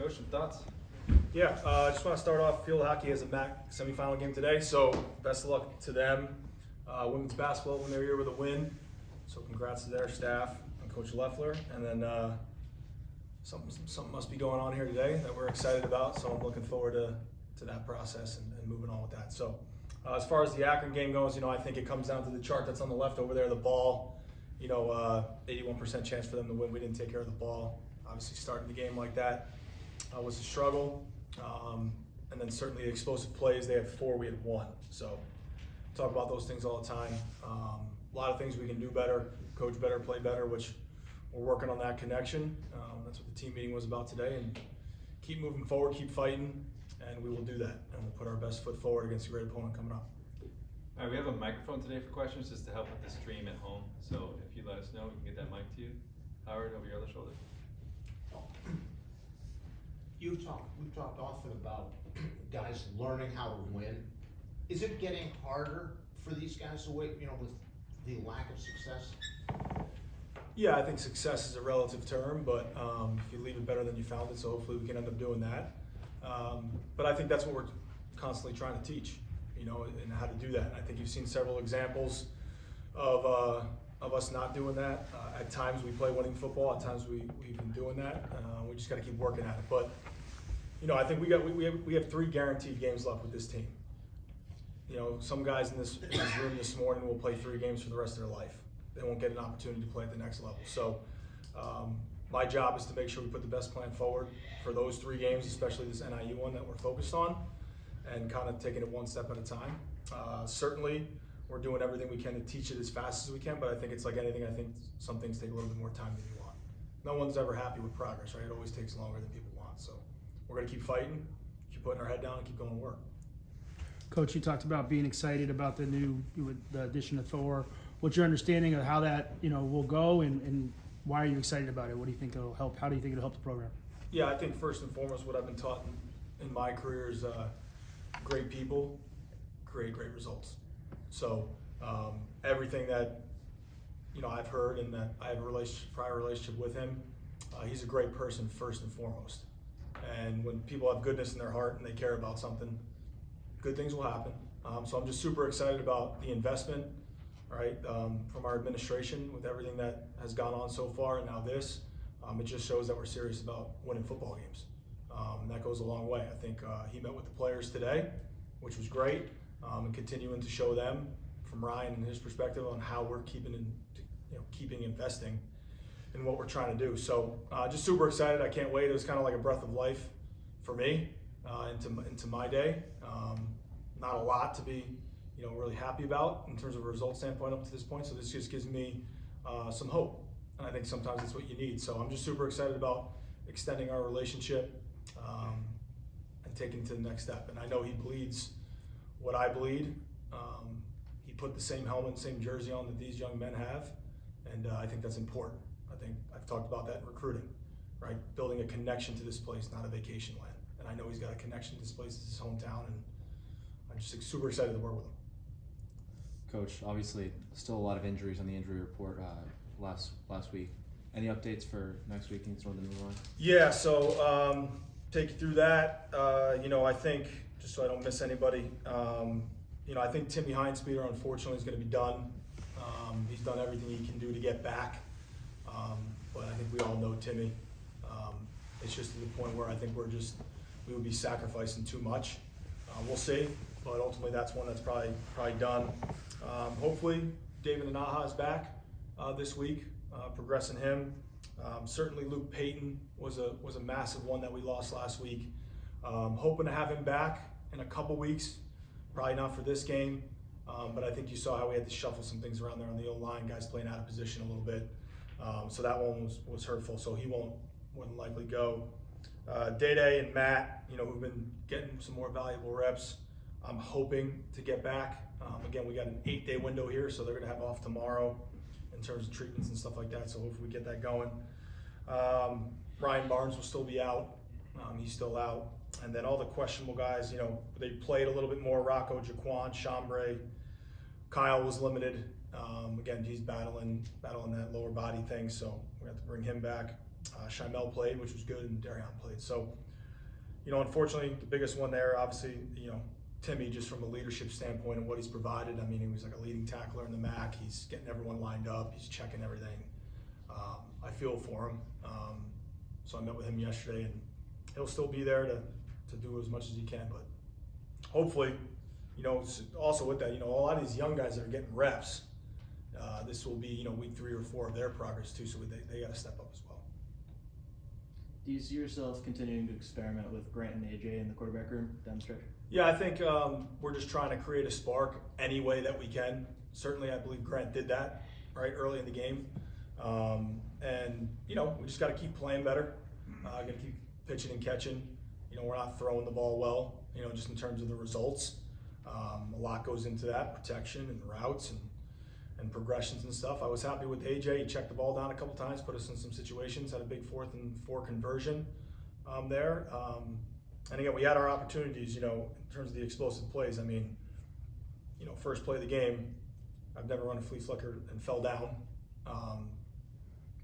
Coach, some thoughts? Yeah, I just want to start off. Field hockey has a MAC semifinal game today, so best of luck to them. Women's basketball when they're here with a win, so congrats to their staff and Coach Leffler. And then something must be going on here today that we're excited about, so I'm looking forward to that process and moving on with that. So as far as the Akron game goes, I think it comes down to the chart that's on the left over there, the ball. 81% chance for them to win. We didn't take care of the ball. Obviously, starting the game like that was a struggle. And then certainly explosive plays. They had 4, we had 1. So talk about those things all the time. A lot of things we can do better, coach better, play better, which we're working on that connection. That's what the team meeting was about today. And keep moving forward, keep fighting, and we will do that. And we'll put our best foot forward against a great opponent coming up. All right, we have a microphone today for questions just to help with the stream at home. So if you let us know, we can get that mic to you. Howard, over your other shoulder. We've talked often about guys learning how to win. Is it getting harder for these guys to wait, with the lack of success? Yeah, I think success is a relative term, but if you leave it better than you found it, so hopefully we can end up doing that. But I think that's what we're constantly trying to teach, and how to do that. And I think you've seen several examples of us not doing that. At times we play winning football. At times we've been doing that. We just got to keep working at it. But I think we have 3 guaranteed games left with this team. Some guys in this room this morning will play 3 games for the rest of their life. They won't get an opportunity to play at the next level. So my job is to make sure we put the best plan forward for those 3 games, especially this NIU one that we're focused on, and kind of taking it one step at a time. Certainly, we're doing everything we can to teach it as fast as we can, but I think it's like anything. I think some things take a little bit more time than you want. No one's ever happy with progress, right? It always takes longer than people want. So we're going to keep fighting, keep putting our head down, and keep going to work. Coach, you talked about being excited about the addition of Thorr. What's your understanding of how that will go, and why are you excited about it? What do you think it'll help? How do you think it'll help the program? Yeah, I think first and foremost, what I've been taught in my career is great people create great results. So everything that I've heard and that I have a prior relationship with him, he's a great person first and foremost. And when people have goodness in their heart and they care about something, good things will happen. So I'm just super excited about the investment, right, from our administration with everything that has gone on so far, and now this. It just shows that we're serious about winning football games. And that goes a long way. I think he met with the players today, which was great, and continuing to show them from Ryan and his perspective on how we're keeping investing in what we're trying to do. So just super excited. I can't wait. It was kind of like a breath of life for me into my day. Not a lot to be really happy about in terms of a result standpoint up to this point. So this just gives me some hope. And I think sometimes it's what you need. So I'm just super excited about extending our relationship and taking it to the next step. And I know he bleeds what I bleed. He put the same helmet, same jersey on that these young men have. And I think that's important. I think I've talked about that in recruiting, right? Building a connection to this place, not a vacation land. And I know he's got a connection to this place, it's his hometown, and I'm just super excited to work with him. Coach, obviously still a lot of injuries on the injury report last week. Any updates for next week against Northern Illinois? Yeah, so take you through that. I think, just so I don't miss anybody, I think Timmy Heinzpeter unfortunately is going to be done. He's done everything he can do to get back, but I think we all know Timmy. It's just to the point where I think we would be sacrificing too much. We'll see, but ultimately that's one that's probably done. Hopefully David Anaha is back this week, progressing him. Certainly Luke Payton was a massive one that we lost last week. Hoping to have him back in a couple weeks, probably not for this game, but I think you saw how we had to shuffle some things around there on the O-line, guys playing out of position a little bit. So that one was hurtful, so he wouldn't likely go. Day and Matt, who've been getting some more valuable reps, I'm hoping to get back. Again, we got an 8-day window here, so they're going to have off tomorrow in terms of treatments and stuff like that, so hopefully we get that going. Ryan Barnes will still be out. He's still out. And then all the questionable guys, they played a little bit more. Rocco, Jaquan, Chambray. Kyle was limited. Again, he's battling that lower body thing, so we have to bring him back. Shimel played, which was good, and Darion played. So unfortunately, the biggest one there, obviously, Timmy, just from a leadership standpoint and what he's provided. I mean, he was like a leading tackler in the MAC. He's getting everyone lined up. He's checking everything. I feel for him. So I met with him yesterday, and he'll still be there to do as much as he can. But hopefully, also with that, a lot of these young guys that are getting reps, this will be, week 3 or 4 of their progress too. So they got to step up as well. Do you see yourself continuing to experiment with Grant and AJ in the quarterback room down the stretch? Yeah, I think we're just trying to create a spark any way that we can. Certainly, I believe Grant did that right early in the game. And we just got to keep playing better. Got to keep pitching and catching. We're not throwing the ball well, just in terms of the results. A lot goes into that, protection and routes and progressions and stuff. I was happy with AJ. He checked the ball down a couple times, put us in some situations, had a big 4th and 4 conversion there. And again, we had our opportunities, in terms of the explosive plays. I mean, first play of the game, I've never run a flea flicker and fell down.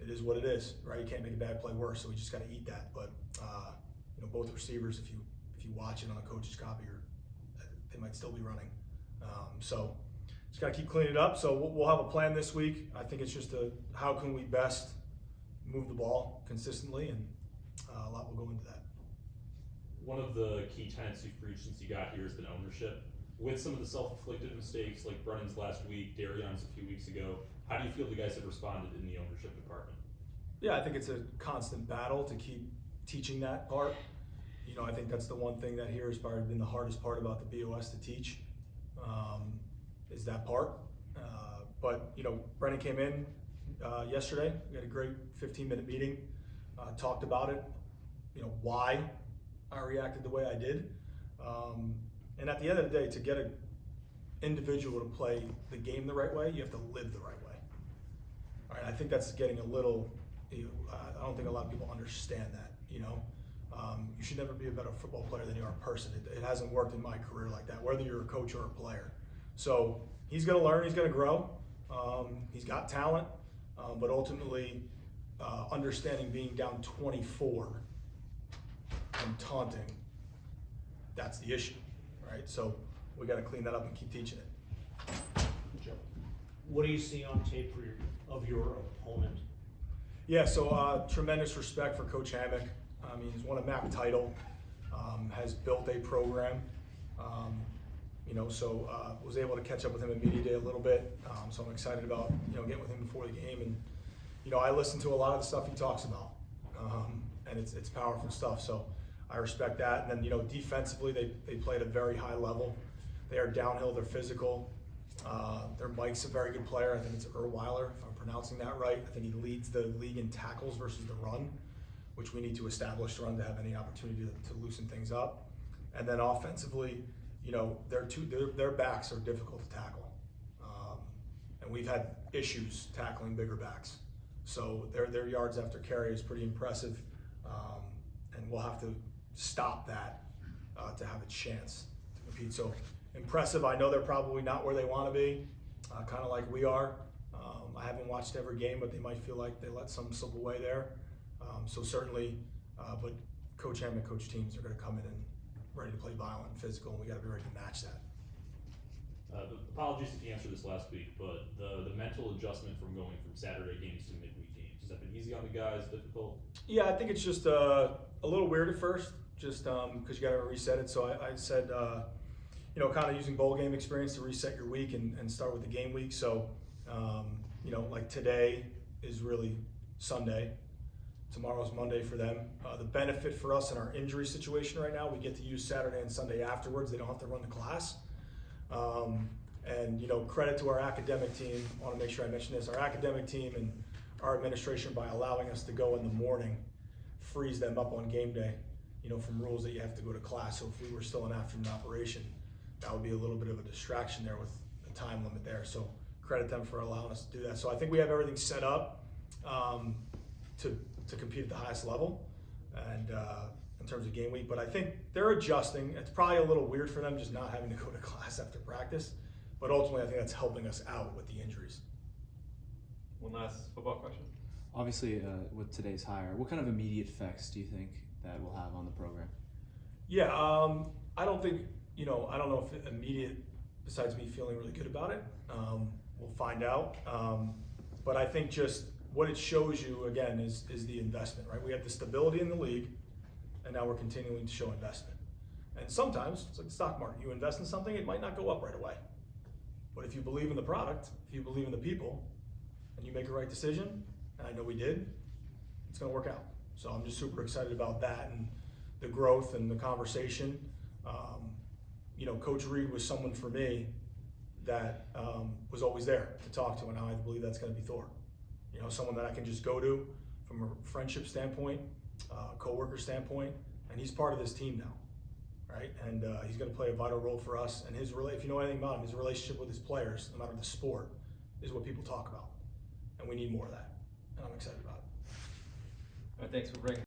It is what it is, right? You can't make a bad play worse, so we just got to eat that. But both receivers, if you watch it on a coach's copy, they might still be running. So just got to keep cleaning it up. So we'll have a plan this week. I think it's just how can we best move the ball consistently, and a lot will go into that. One of the key tenets you've preached since you got here has been ownership. With some of the self-inflicted mistakes like Brennan's last week, Darion's a few weeks ago, how do you feel the guys have responded in the ownership department? Yeah, I think it's a constant battle to keep teaching that part. I think that's the one thing that here has probably been the hardest part about the BOS to teach, is that part. But Brennan came in yesterday. We had a great 15-minute meeting, talked about it, why I reacted the way I did. And at the end of the day, to get an individual to play the game the right way, you have to live the right way. All right, I think that's getting a little, I don't think a lot of people understand that, You should never be a better football player than you are a person. It hasn't worked in my career like that, whether you're a coach or a player. So he's gonna learn, he's gonna grow. He's got talent, but ultimately understanding being down 24 and taunting, that's the issue, right? So we got to clean that up and keep teaching it. Joe, what do you see on tape of your opponent? Yeah, so tremendous respect for Coach Harasymiak. I mean, he's won a MAC title, has built a program, so was able to catch up with him in media day a little bit. So I'm excited about, getting with him before the game. And, I listen to a lot of the stuff he talks about, and it's powerful stuff. So I respect that. And then, defensively, they play at a very high level. They are downhill, they're physical. Their Mike's a very good player. I think it's Erweiler, if I'm pronouncing that right. I think he leads the league in tackles versus the run, which we need to establish to run to have any opportunity to loosen things up. And then offensively, their backs are difficult to tackle. And we've had issues tackling bigger backs. So their yards after carry is pretty impressive. And we'll have to stop that to have a chance to compete. So impressive. I know they're probably not where they want to be, kind of like we are. I haven't watched every game, but they might feel like they let some slip away there. So certainly, but Coach Ham and coach teams are going to come in and ready to play violent and physical, and we got to be ready to match that. Apologies if you answered this last week, but the mental adjustment from going from Saturday games to midweek games, has that been easy on the guys, difficult? Yeah, I think it's just a little weird at first, just because you got to reset it. So I said, kind of using bowl game experience to reset your week and start with the game week. So, like today is really Sunday. Tomorrow's Monday for them. The benefit for us in our injury situation right now, we get to use Saturday and Sunday afterwards. They don't have to run the class. And credit to our academic team. I want to make sure I mention this. Our academic team and our administration, by allowing us to go in the morning, frees them up on game day, from rules that you have to go to class. So if we were still an afternoon operation, that would be a little bit of a distraction there with the time limit there. So credit them for allowing us to do that. So I think we have everything set up to compete at the highest level and in terms of game week. But I think they're adjusting. It's probably a little weird for them just not having to go to class after practice. But ultimately, I think that's helping us out with the injuries. One last football question. Obviously, with today's hire, what kind of immediate effects do you think that will have on the program? Yeah, I don't think, I don't know if immediate, besides me feeling really good about it. We'll find out. But I think just what it shows you, again, is the investment, right? We have the stability in the league, and now we're continuing to show investment. And sometimes, it's like the stock market, you invest in something, it might not go up right away. But if you believe in the product, if you believe in the people, and you make a right decision, and I know we did, it's gonna work out. So I'm just super excited about that and the growth and the conversation. Coach Reed was someone for me that was always there to talk to, and now I believe that's gonna be Thorr. Someone that I can just go to from a friendship standpoint, coworker standpoint, and he's part of this team now, right? And he's gonna play a vital role for us. And if you know anything about him, his relationship with his players, no matter the sport, is what people talk about. And we need more of that, and I'm excited about it. All right, thanks for bringing